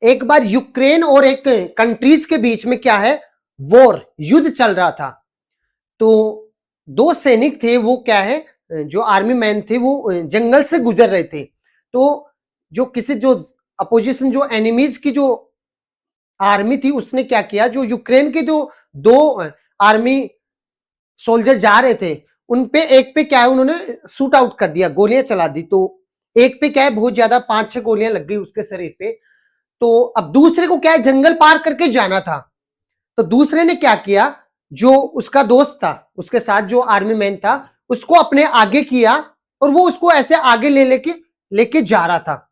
एक बार यूक्रेन और एक कंट्रीज के बीच में क्या है, वॉर, युद्ध चल रहा था। तो दो सैनिक थे, वो क्या है, जो आर्मी मैन थे वो जंगल से गुजर रहे थे। तो जो अपोजिशन, जो एनिमीज की जो आर्मी थी, उसने क्या किया, जो यूक्रेन के जो दो आर्मी सोल्जर जा रहे थे, उन पे एक पे क्या है, उन्होंने शूट आउट कर दिया, गोलियां चला दी। तो एक पे क्या है, बहुत ज्यादा 5-6 गोलियां लग गई उसके शरीर पे। तो अब दूसरे को क्या है, जंगल पार करके जाना था। तो दूसरे ने क्या किया, जो उसका दोस्त था, उसके साथ जो आर्मी मैन था, उसको अपने आगे किया, और वो उसको ऐसे आगे लेके लेके जा रहा था,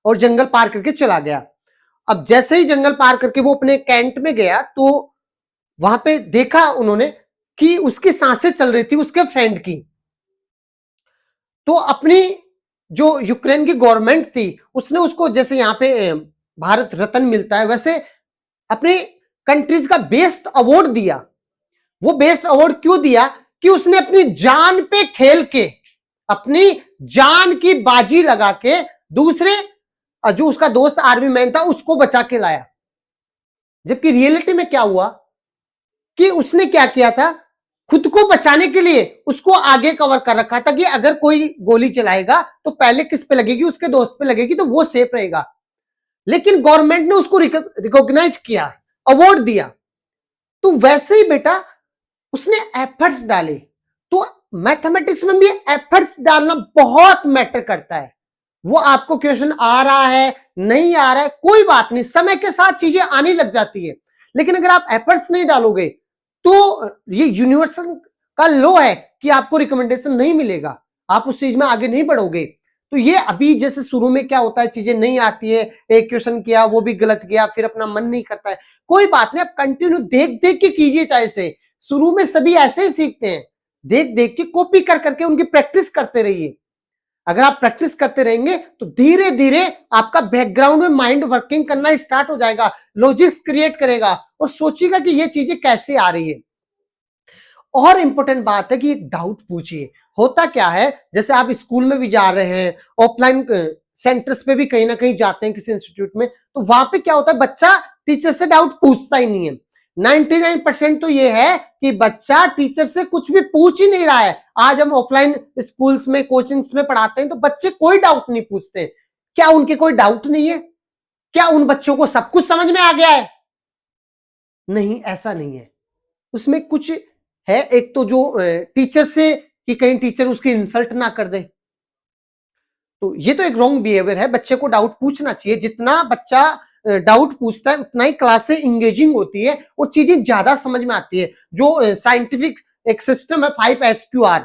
और जंगल पार करके चला गया। अब जैसे ही जंगल पार करके वो अपने कैंट में गया, तो वहां पे देखा उन्होंने कि उसकी सांसें चल रही थी उसके फ्रेंड की। तो अपनी जो यूक्रेन की गवर्नमेंट थी, उसने उसको, जैसे यहां पे भारत रत्न मिलता है, वैसे अपनी कंट्रीज का बेस्ट अवार्ड दिया। वो बेस्ट अवार्ड क्यों दिया, कि उसने अपनी जान पे खेल के, अपनी जान की बाजी लगा के, दूसरे जो उसका दोस्त आर्मी मैन था, उसको बचा के लाया। जबकि रियलिटी में क्या हुआ, कि उसने क्या किया था, खुद को बचाने के लिए उसको आगे कवर कर रखा था, कि अगर कोई गोली चलाएगा तो पहले किस पे लगेगी, उसके दोस्त पे लगेगी, तो वो सेफ रहेगा। लेकिन गवर्नमेंट ने उसको रिकॉग्नाइज किया, अवार्ड दिया। तो वैसे ही बेटा, उसने एफर्ट्स डाले। तो मैथमेटिक्स में भी एफर्ट्स डालना बहुत मैटर करता है। वो आपको क्वेश्चन आ रहा है, नहीं आ रहा है, कोई बात नहीं, समय के साथ चीजें आने लग जाती है। लेकिन अगर आप एफर्ट्स नहीं डालोगे, तो ये यूनिवर्सल का लॉ है कि आपको रिकमेंडेशन नहीं मिलेगा, आप उस चीज में आगे नहीं बढ़ोगे। तो ये अभी जैसे शुरू में क्या होता है, चीजें नहीं आती है, एक क्वेश्चन किया वो भी गलत गया, फिर अपना मन नहीं करता है, कोई बात नहीं, आप कंटिन्यू देख देख के कीजिए। चाहे से शुरू में सभी ऐसे ही सीखते हैं, देख देख के, कॉपी कर करके उनकी प्रैक्टिस करते रहिए। अगर आप प्रैक्टिस करते रहेंगे तो धीरे धीरे आपका बैकग्राउंड में माइंड वर्किंग करना स्टार्ट हो जाएगा, लॉजिक्स क्रिएट करेगा, और सोचिएगा कि ये चीजें कैसे आ रही है। और इंपॉर्टेंट बात है कि डाउट पूछिए। होता क्या है, जैसे आप स्कूल में भी जा रहे हैं, ऑफलाइन सेंटर्स पे भी कहीं ना कहीं जाते हैं किसी इंस्टीट्यूट में, तो वहां पे क्या होता है, बच्चा टीचर से डाउट पूछता ही नहीं है। 99% तो ये है कि बच्चा टीचर से कुछ भी पूछ ही नहीं रहा है। आज हम ऑफलाइन स्कूल्स में, कोचिंग्स में पढ़ाते हैं, तो बच्चे कोई डाउट नहीं पूछते। क्या उनके कोई डाउट नहीं है? क्या उन बच्चों को सब कुछ समझ में आ गया है? नहीं, ऐसा नहीं है। उसमें कुछ है, एक तो जो टीचर से, कि कहीं टीचर उसकी इंसल्ट ना कर दे, तो ये तो एक रॉन्ग बिहेवियर है। बच्चे को डाउट पूछना चाहिए, जितना बच्चा डाउट पूछता है उतना ही क्लास से इंगेजिंग होती है, वो चीजें ज्यादा समझ में आती है। जो साइंटिफिक एक सिस्टम है 5 SQR,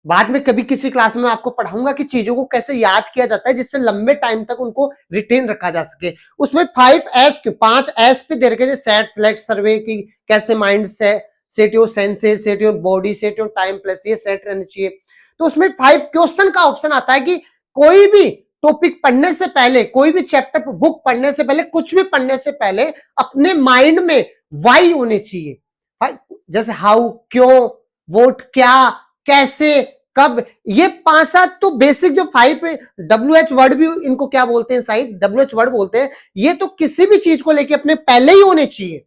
बाद में कभी किसी क्लास में आपको पढ़ाऊंगा कि चीजों को कैसे याद किया जाता है, जिससे लंबे टाइम तक उनको रिटेन रखा जा सके। उसमें 5 S पे दे रखे, सेट, सिलेक्ट, सर्वे, की कैसे माइंड से set your senses, set your body, set your time, plus ये सेट रहना चाहिए। तो उसमें 5 क्वेश्चन का ऑप्शन आता है कि कोई भी टॉपिक पढ़ने से पहले, कोई भी चैप्टर बुक पढ़ने से पहले, कुछ भी पढ़ने से पहले अपने माइंड में वाई होने चाहिए। जैसे हाउ, क्यों, वोट, क्या, कैसे, कब, ये 5-7 तो बेसिक, जो 5 WH वर्ड भी इनको क्या बोलते हैं, शायद WH वर्ड बोलते हैं, ये तो किसी भी चीज को लेके अपने पहले ही होने चाहिए।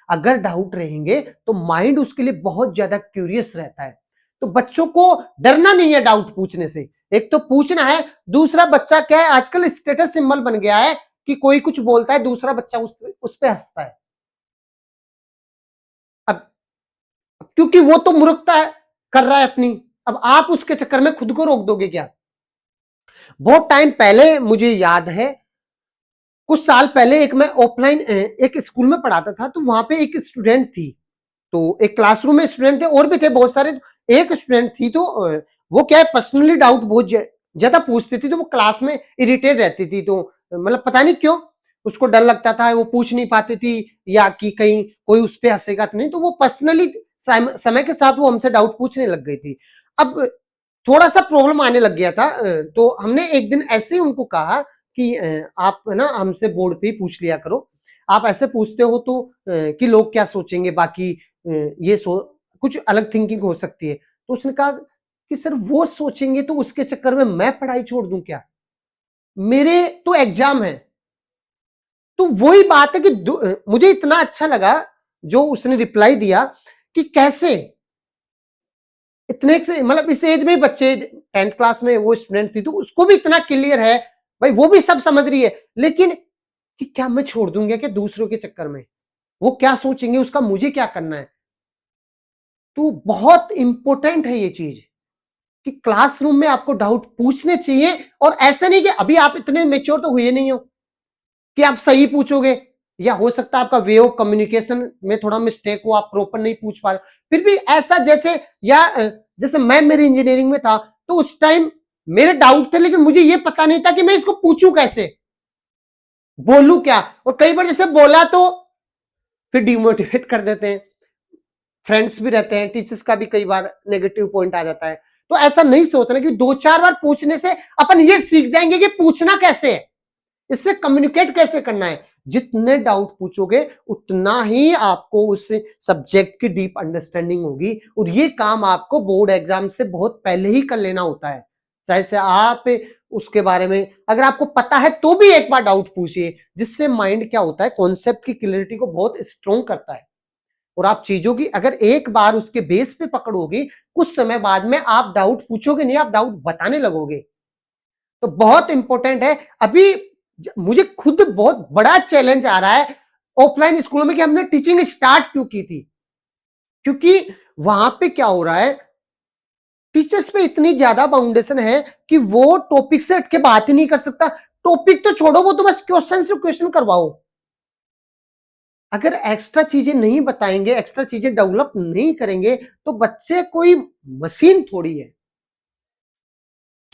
अगर डाउट रहेंगे तो माइंड उसके लिए बहुत ज्यादा क्यूरियस रहता है। तो बच्चों को डरना नहीं है डाउट पूछने से, एक तो पूछना है। दूसरा, बच्चा क्या है, आजकल स्टेटस सिंबल बन गया है कि कोई कुछ बोलता है, दूसरा बच्चा उस पे हंसता है। अब क्योंकि वो तो मूर्खता है, कर रहा है अपनी, अब आप उसके चक्कर में खुद को रोक दोगे क्या? बहुत टाइम पहले मुझे याद है, कुछ साल पहले, एक मैं ऑफलाइन एक स्कूल में पढ़ाता था, तो वहां पे एक स्टूडेंट थी। तो एक क्लासरूम में स्टूडेंट थे, और भी थे बहुत सारे। एक स्टूडेंट थी, तो वो क्या है, पर्सनली डाउट बहुत ज्यादा पूछती थी, तो वो क्लास में इरिटेट रहती थी। तो मतलब पता नहीं क्यों उसको डर लगता था, वो पूछ नहीं पाती थी, या कि कहीं कोई उस पर हंसेगा तो नहीं, तो वो पर्सनली समय के साथ वो हमसे डाउट पूछने लग गई थी। अब थोड़ा सा प्रॉब्लम आने लग गया था, तो हमने एक दिन ऐसे ही उनको कहा कि आप ना हमसे बोर्ड पे ही पूछ लिया करो, आप ऐसे पूछते हो तो कि लोग क्या सोचेंगे, बाकी ये कुछ अलग थिंकिंग हो सकती है। तो उसने कहा कि सर, वो सोचेंगे तो उसके चक्कर में मैं पढ़ाई छोड़ दूं क्या? मेरे तो एग्जाम है, तो वही बात है कि मुझे इतना अच्छा लगा जो उसने रिप्लाई दिया कि कैसे इतने मतलब इस एज में बच्चे 10th क्लास में वो स्टूडेंट थी तो उसको भी इतना क्लियर है, भाई वो भी सब समझ रही है, लेकिन कि क्या मैं छोड़ दूंगा क्या दूसरों के चक्कर में, वो क्या सोचेंगे उसका मुझे क्या करना है। तो बहुत इंपॉर्टेंट है ये चीज कि क्लासरूम में आपको डाउट पूछने चाहिए, और ऐसा नहीं कि अभी आप इतने मेच्योर तो हुए नहीं हो कि आप सही पूछोगे, या हो सकता है आपका वे ऑफ कम्युनिकेशन में थोड़ा मिस्टेक हो, आप प्रॉपर नहीं पूछ पा रहे, फिर भी ऐसा जैसे या जैसे मैं मेरी इंजीनियरिंग में था तो उस टाइम मेरे डाउट थे, लेकिन मुझे ये पता नहीं था कि मैं इसको पूछूं कैसे, बोलूं क्या, और कई बार जैसे बोला तो फिर डिमोटिवेट कर देते हैं, फ्रेंड्स भी रहते हैं, टीचर्स का भी कई बार नेगेटिव पॉइंट आ जाता है। तो ऐसा नहीं सोचना कि दो चार बार पूछने से अपन ये सीख जाएंगे कि पूछना कैसे है, इससे कम्युनिकेट कैसे करना है। जितने डाउट पूछोगे उतना ही आपको उस सब्जेक्ट की डीप अंडरस्टैंडिंग होगी, और ये काम आपको बोर्ड एग्जाम से बहुत पहले ही कर लेना होता है। चाहे से आप उसके बारे में अगर आपको पता है तो भी एक बार डाउट पूछिए, जिससे माइंड क्या होता है, कॉन्सेप्ट की क्लियरिटी को बहुत स्ट्रोंग करता है, और आप चीजों की अगर एक बार उसके बेस पे पकड़ होगी, कुछ समय बाद में आप डाउट पूछोगे नहीं, आप डाउट बताने लगोगे। तो बहुत इंपॉर्टेंट है। अभी मुझे खुद बहुत बड़ा चैलेंज आ रहा है ऑफलाइन स्कूलों में कि हमने टीचिंग स्टार्ट क्यों की थी, क्योंकि वहां पे क्या हो रहा है, टीचर्स पे इतनी ज्यादा बाउंडेशन है कि वो टॉपिक से हट के बात ही नहीं कर सकता। टॉपिक तो छोड़ो, वो तो बस क्वेश्चन से क्वेश्चन करवाओ। अगर एक्स्ट्रा चीजें नहीं बताएंगे, एक्स्ट्रा चीजें डेवलप नहीं करेंगे, तो बच्चे कोई मशीन थोड़ी है,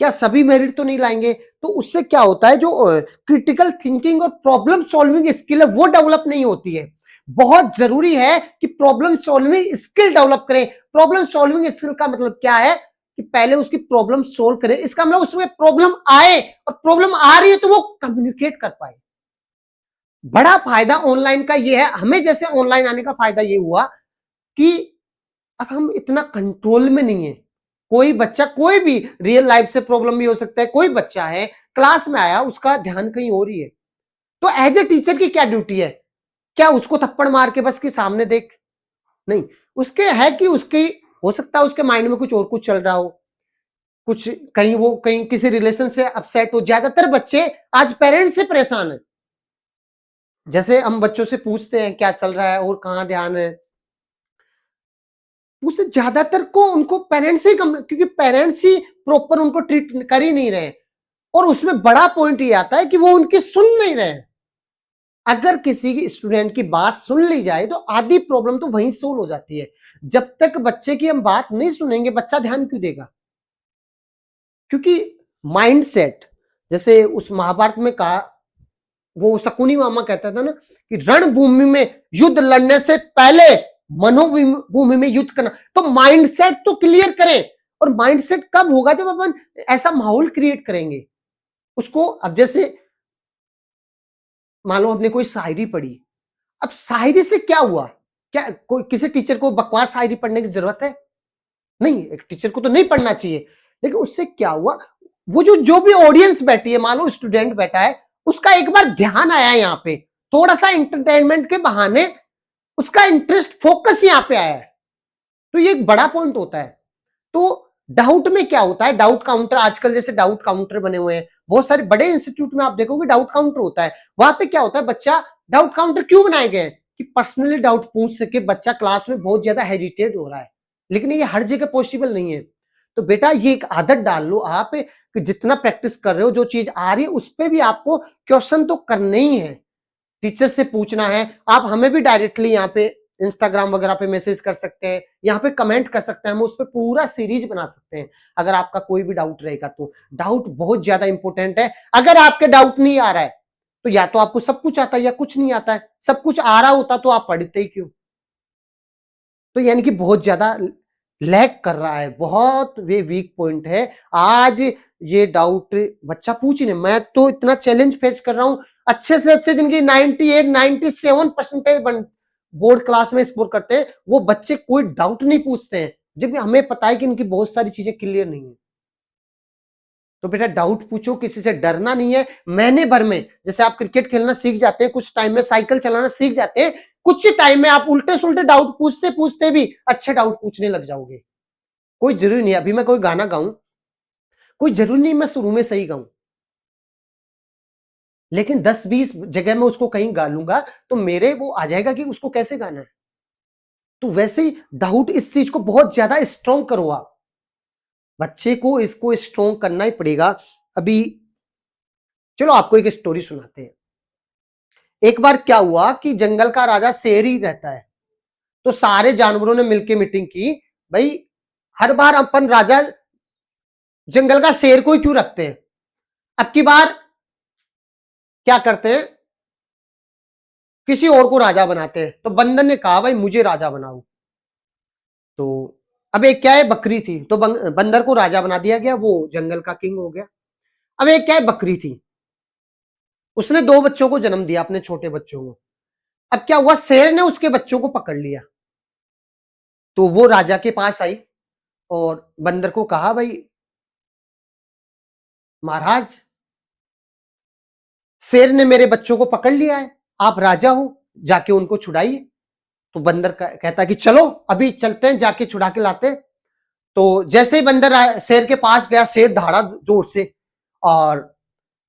क्या सभी मेरिट तो नहीं लाएंगे। तो उससे क्या होता है, जो क्रिटिकल थिंकिंग और प्रॉब्लम सॉल्विंग स्किल है वो डेवलप नहीं होती है। बहुत जरूरी है कि प्रॉब्लम सॉल्विंग स्किल डेवलप करें। प्रॉब्लम सॉल्विंग स्किल का मतलब क्या है कि पहले उसकी प्रॉब्लम सोल्व करें, इसका मतलब उसमें प्रॉब्लम आए, और प्रॉब्लम आ रही है तो वो कम्युनिकेट कर पाए। बड़ा फायदा ऑनलाइन का ये है, हमें जैसे ऑनलाइन आने का फायदा ये हुआ कि अब हम इतना कंट्रोल में नहीं है। कोई बच्चा कोई भी रियल लाइफ से प्रॉब्लम भी हो सकता है, कोई बच्चा है क्लास में आया उसका ध्यान कहीं और ही है, तो एज ए टीचर की क्या ड्यूटी है, क्या उसको थप्पड़ मार के बस के सामने देख, नहीं, उसके है कि उसकी हो सकता है उसके माइंड में कुछ और कुछ चल रहा हो, कुछ कहीं वो कहीं किसी रिलेशन से अपसेट हो। ज्यादातर बच्चे आज पेरेंट्स से परेशान है, जैसे हम बच्चों से पूछते हैं क्या चल रहा है और कहां ध्यान है, उसे ज्यादातर को उनको पेरेंट्स ही कम, क्योंकि पेरेंट्स ही प्रॉपर उनको ट्रीट कर ही नहीं रहे। और उसमें बड़ा पॉइंट ये आता है कि वो उनकी सुन नहीं रहे। अगर किसी स्टूडेंट की बात सुन ली जाए तो आधी प्रॉब्लम तो वहीं सोल्व हो जाती है। जब तक बच्चे की हम बात नहीं सुनेंगे, बच्चा ध्यान क्यों देगा, क्योंकि माइंडसेट, जैसे उस महाभारत में कहा, वो शकुनी मामा कहता था ना कि रणभूमि में युद्ध लड़ने से पहले मनोभूमि में युद्ध करना। तो माइंडसेट तो क्लियर करें, और माइंडसेट कब होगा, जब अपन ऐसा माहौल क्रिएट करेंगे उसको। अब जैसे मान लो हमने कोई शायरी पढ़ी, अब शायरी से क्या हुआ, क्या कोई किसी टीचर को बकवास शायरी पढ़ने की जरूरत है, नहीं, एक टीचर को तो नहीं पढ़ना चाहिए। लेकिन उससे क्या हुआ, वो जो भी ऑडियंस बैठी है, मान लो स्टूडेंट बैठा है, उसका एक बार ध्यान आया यहाँ पे, थोड़ा सा इंटरटेनमेंट के बहाने उसका इंटरेस्ट फोकस यहाँ पे आया है। तो ये एक बड़ा पॉइंट होता है। तो डाउट में क्या होता है, डाउट काउंटर, आजकल जैसे डाउट काउंटर बने हुए हैं बहुत सारे बड़े इंस्टीट्यूट में, आप देखोगे डाउट काउंटर होता है। वहां पे क्या होता है, बच्चा डाउट काउंटर क्यों बनाए गए हैं कि पर्सनली डाउट पूछ सके। बच्चा क्लास में बहुत ज्यादा हेजिटेट हो रहा है, लेकिन ये हर जगह पॉसिबल नहीं है। तो बेटा ये एक आदत डाल लो आप कि जितना प्रैक्टिस कर रहे हो, जो चीज आ रही है उस पर भी आपको क्वेश्चन तो करने ही है, टीचर से पूछना है। आप हमें भी डायरेक्टली यहाँ पे इंस्टाग्राम वगैरह पे मैसेज कर सकते हैं, यहाँ पे कमेंट कर सकते हैं, हम उस पर पूरा सीरीज बना सकते हैं अगर आपका कोई भी डाउट रहेगा तो। डाउट बहुत ज्यादा इंपॉर्टेंट है। अगर आपके डाउट नहीं आ रहा है तो या तो आपको सब कुछ आता है या कुछ नहीं आता है। सब कुछ आ रहा होता तो आप पढ़ते ही क्यों। तो यानी कि बहुत ज्यादा लैग कर रहा है, बहुत वे वीक पॉइंट है। आज ये डाउट बच्चा पूछ ही नहीं, मैं तो इतना चैलेंज फेस कर रहा हूं, अच्छे से अच्छे जिनकी 98 97% बोर्ड क्लास में स्कोर करते हैं, वो बच्चे कोई डाउट नहीं पूछते हैं, जबकि हमें पता है कि इनकी बहुत सारी चीजें क्लियर नहीं है। तो बेटा डाउट पूछो, किसी से डरना नहीं है। महीने भर में जैसे आप क्रिकेट खेलना सीख जाते हैं, कुछ टाइम में साइकिल चलाना सीख जाते हैं, कुछ टाइम में आप उल्टे सुलटे डाउट पूछते पूछते भी अच्छे डाउट पूछने लग जाओगे। कोई जरूरी नहीं, अभी मैं कोई गाना गाऊं, कोई जरूरी नहीं मैं शुरू में सही गाऊं, लेकिन 10-20 जगह में उसको कहीं गा लूंगा तो मेरे वो आ जाएगा कि उसको कैसे गाना है। तो वैसे ही डाउट, इस चीज को बहुत ज्यादा स्ट्रॉन्ग करो आप, बच्चे को इसको स्ट्रॉन्ग करना ही पड़ेगा। अभी चलो आपको एक स्टोरी सुनाते हैं। एक बार क्या हुआ कि जंगल का राजा शेर ही रहता है, तो सारे जानवरों ने मिलकर मीटिंग की, भाई हर बार अपन राजा जंगल का शेर को ही क्यों रखते हैं, अब की बार क्या करते हैं, किसी और को राजा बनाते हैं। तो बंदर ने कहा भाई मुझे राजा बनाओ। तो अब एक क्या है, बकरी थी, तो बंदर को राजा बना दिया गया, वो जंगल का किंग हो गया। अब एक क्या है, बकरी थी, उसने 2 बच्चों को जन्म दिया, अपने छोटे बच्चों को। अब क्या हुआ, शेर ने उसके बच्चों को पकड़ लिया। तो वो राजा के पास आई और बंदर को कहा, भाई महाराज शेर ने मेरे बच्चों को पकड़ लिया है, आप राजा हो, जाके उनको छुड़ाइए। तो बंदर कहता कि चलो अभी चलते हैं, जाके छुड़ा के लाते हैं। तो जैसे ही बंदर शेर के पास गया, शेर दहाड़ा जोर से, और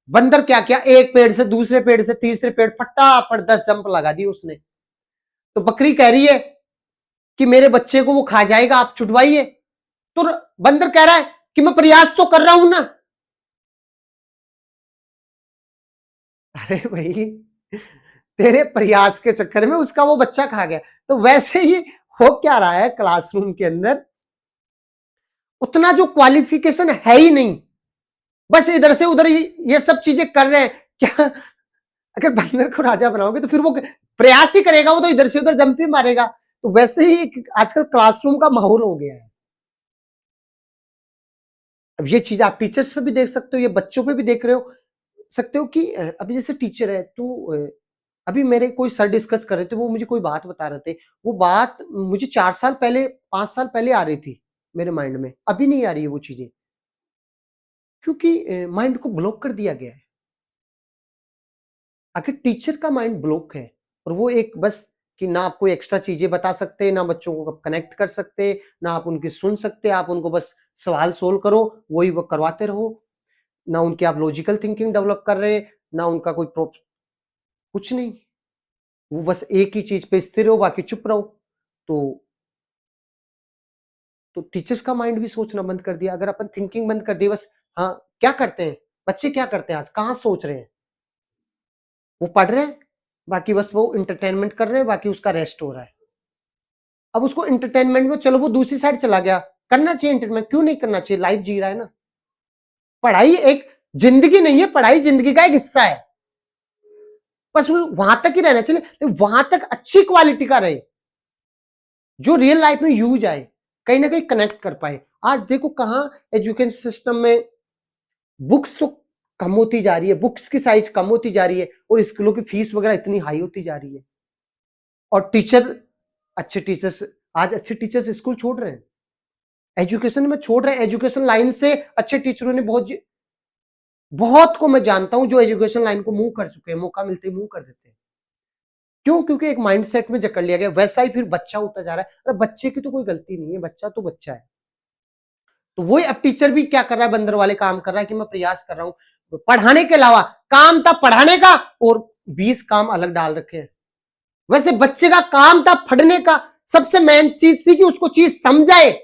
बंदर क्या किया, एक पेड़ से दूसरे पेड़ से तीसरे पेड़ फटाफट 10 जंप लगा दी उसने। तो बकरी कह रही है कि मेरे बच्चे को वो खा जाएगा, आप छुड़वाइए। तो बंदर कह रहा है कि मैं प्रयास तो कर रहा हूं ना। अरे भाई, तेरे प्रयास के चक्कर में उसका वो बच्चा खा गया। तो वैसे ही हो क्या रहा है क्लासरूम के अंदर, उतना जो क्वालिफिकेशन है ही नहीं, बस इधर से उधर ये सब चीजें कर रहे हैं क्या। अगर बंदर को राजा बनाओगे तो फिर वो प्रयास ही करेगा, वो तो इधर से उधर जंप ही मारेगा। तो वैसे ही आजकल क्लासरूम का माहौल हो गया है। अब ये चीज आप टीचर्स पे भी देख सकते हो, ये बच्चों पे भी देख रहे हो सकते हो कि अभी जैसे टीचर है तो अभी मेरे कोई सर डिस्कस कर रहे थे, वो मुझे कोई बात बता रहे थे, वो बात मुझे 4 साल पहले 5 साल पहले आ रही थी मेरे माइंड में, अभी नहीं आ रही है वो चीजें, क्योंकि माइंड को ब्लॉक कर दिया गया है। आखिर टीचर का माइंड ब्लॉक है, और वो एक बस कि ना आप कोई एक्स्ट्रा चीजें बता सकते, ना बच्चों को कनेक्ट कर सकते, ना आप उनकी सुन सकते, आप उनको बस सवाल सोल्व करो, वही वो करवाते रहो, ना उनकी आप लॉजिकल थिंकिंग डेवलप कर रहे, ना उनका कोई कुछ नहीं, वो बस एक ही चीज पे स्थिर हो, बाकी चुप रहो। तो टीचर्स का माइंड भी सोचना बंद कर दिया, अगर अपन थिंकिंग बंद कर दी बस। हाँ, क्या करते हैं बच्चे, क्या करते हैं आज, कहाँ सोच रहे हैं, वो पढ़ रहे हैं, बाकी बस वो इंटरटेनमेंट कर रहे हैं, बाकी उसका रेस्ट हो रहा है। अब उसको इंटरटेनमेंट में, चलो वो दूसरी साइड चला गया, करना चाहिए इंटरटेनमेंट, क्यों नहीं करना चाहिए, लाइफ जी रहा है ना। पढ़ाई एक जिंदगी नहीं है, पढ़ाई जिंदगी का एक हिस्सा है, बस वो वहां तक ही रहना चाहिए, लेकिन वहां तक अच्छी क्वालिटी का रहे, जो रियल लाइफ में यूज आए, कहीं ना कहीं कनेक्ट कर पाए। आज देखो कहाँ एजुकेशन सिस्टम में बुक्स तो कम होती जा रही है, बुक्स की साइज कम होती जा रही है, और स्कूलों की फीस वगैरह इतनी हाई होती जा रही है, और टीचर, अच्छे टीचर्स, आज अच्छे टीचर्स स्कूल छोड़ रहे हैं, एजुकेशन में छोड़ रहे हैं, एजुकेशन लाइन से अच्छे टीचरों ने बहुत बहुत को मैं जानता हूं जो एजुकेशन लाइन को मूव कर चुके हैं, मौका मिलते ही मूव कर देते हैं। क्यों, क्योंकि एक माइंडसेट में जकड़ लिया गया, वैसा ही फिर बच्चा होता जा रहा है। अरे बच्चे की तो कोई गलती नहीं है, बच्चा तो बच्चा है। तो वही अब टीचर भी क्या कर रहा है, बंदर वाले काम कर रहा है कि मैं प्रयास कर रहा हूं, पढ़ाने के अलावा काम था पढ़ाने का, और 20 काम अलग डाल रखे हैं। वैसे बच्चे का काम था पढ़ने का, सबसे मेन चीज थी कि उसको चीज समझाए,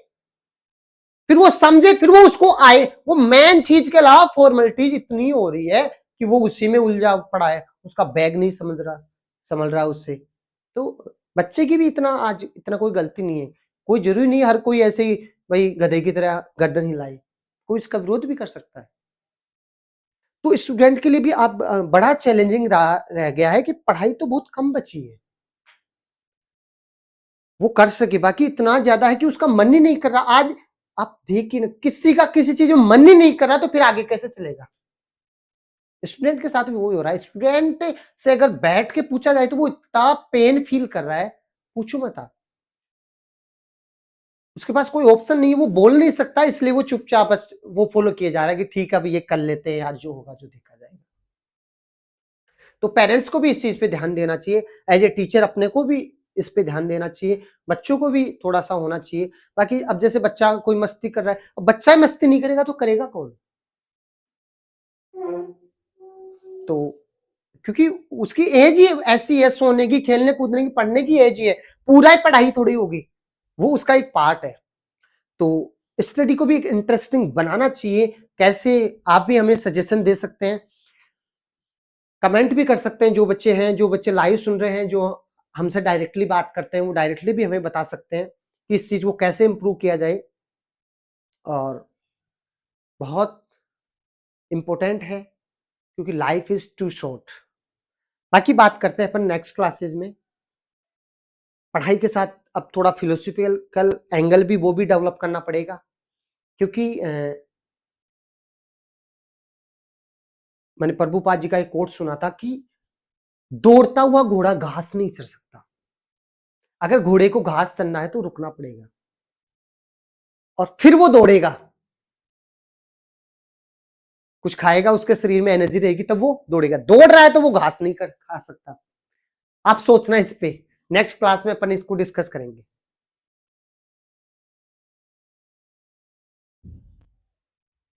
फिर वो समझे, फिर वो उसको आए, वो मेन चीज के अलावा फॉर्मेलिटीज इतनी हो रही है कि वो उसी में उलझा पड़ा है, उसका बैग नहीं समझ रहा उससे। तो बच्चे की भी इतना आज इतना कोई गलती नहीं है, कोई जरूरी नहीं हर कोई ऐसे ही भाई गधे की तरह गर्दन हिलाए, कोई इसका विरोध भी कर सकता है। तो स्टूडेंट के लिए भी आप बड़ा चैलेंजिंग रह गया है कि पढ़ाई तो बहुत कम बची है, वो कर सके, बाकी इतना ज्यादा है कि उसका मन ही नहीं कर रहा। आज आप देखिए ना, किसी का किसी चीज में मन ही नहीं कर रहा, तो फिर आगे कैसे चलेगा। स्टूडेंट के साथ भी वही हो रहा है, स्टूडेंट से अगर बैठ के पूछा जाए तो वो इतना पेन फील कर रहा है, पूछो मत आप। उसके पास कोई ऑप्शन नहीं है, वो बोल नहीं सकता, इसलिए वो चुपचाप बस वो फॉलो किया जा रहा है कि ठीक है अब ये कर लेते हैं यार, जो होगा जो देखा जाएगा। तो पेरेंट्स को भी इस चीज पे ध्यान देना चाहिए, एज ए टीचर अपने को भी इस पे ध्यान देना चाहिए, बच्चों को भी थोड़ा सा होना चाहिए। बाकी अब जैसे बच्चा कोई मस्ती कर रहा है, अब बच्चा ही मस्ती नहीं करेगा तो करेगा कौन? तो क्योंकि उसकी एज ही ऐसी है, सोने की, खेलने कूदने की, पढ़ने की एज ही है, पूरा ही पढ़ाई थोड़ी होगी, वो उसका एक पार्ट है। तो स्टडी को भी एक इंटरेस्टिंग बनाना चाहिए। कैसे? आप भी हमें सजेशन दे सकते हैं, कमेंट भी कर सकते हैं। जो बच्चे हैं, जो बच्चे लाइव सुन रहे हैं, जो हमसे डायरेक्टली बात करते हैं, वो डायरेक्टली भी हमें बता सकते हैं कि इस चीज को कैसे इंप्रूव किया जाए। और बहुत इंपॉर्टेंट है क्योंकि लाइफ इज टू शॉर्ट। बाकी बात करते हैं अपन नेक्स्ट क्लासेस में। पढ़ाई के साथ अब थोड़ा फिलोसफिकल एंगल भी वो भी डेवलप करना पड़ेगा, क्योंकि मैंने प्रभुपाद जी का एक कोट सुना था कि दौड़ता हुआ घोड़ा घास नहीं चर सकता। अगर घोड़े को घास चरना है तो रुकना पड़ेगा और फिर वो दौड़ेगा, कुछ खाएगा, उसके शरीर में एनर्जी रहेगी तब वो दौड़ेगा। दौड़ रहा है तो वो घास नहीं खा सकता। आप सोचना इस पे, नेक्स्ट क्लास में अपन इसको डिस्कस करेंगे।